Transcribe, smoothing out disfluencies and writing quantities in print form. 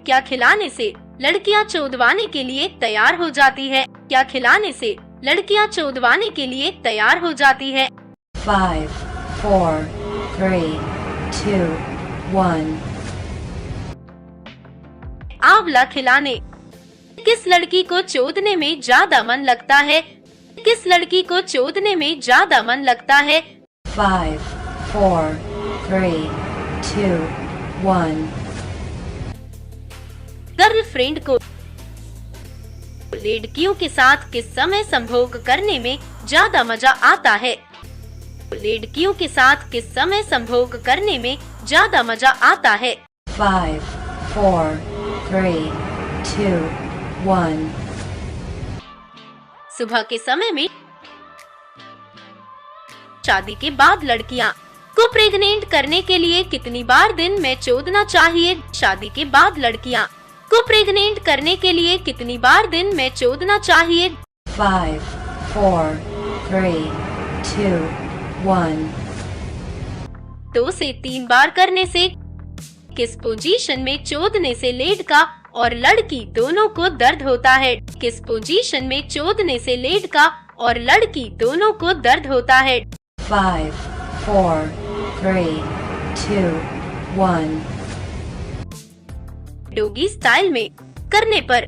क्या खिलाने से लड़कियां चोदवाने के लिए तैयार हो जाती है? क्या खिलाने से लड़कियां चोदवाने के लिए तैयार हो जाती है? 5, 4, 3, 2, 1। आंवला खिलाने। किस लड़की को चोदने में ज्यादा मन लगता है? किस लड़की को चोदने में ज्यादा मन लगता है? 5, 4, 3, 2, 1। गर्लफ्रेंड को लड़कियों के साथ किस समय संभोग करने में ज्यादा मजा आता है? लड़कियों के साथ किस समय संभोग करने में ज्यादा मजा आता है? 5, 4, 3, 2, 1। सुबह के समय में। शादी के बाद लड़कियां को प्रेग्नेंट करने के लिए कितनी बार दिन में चोदना चाहिए? शादी के बाद लड़कियां को प्रेग्नेंट करने के लिए कितनी बार दिन में चोदना चाहिए? 5, 4, 3, 2, 1। 2 से 3 बार करने से किस पोजीशन में चोदने से लड़का और लड़की दोनों को दर्द होता है? किस पोजीशन में चोदने से लड़का और लड़की दोनों को दर्द होता है? 5, 4, 3, 2, 1। डोगी स्टाइल में करने पर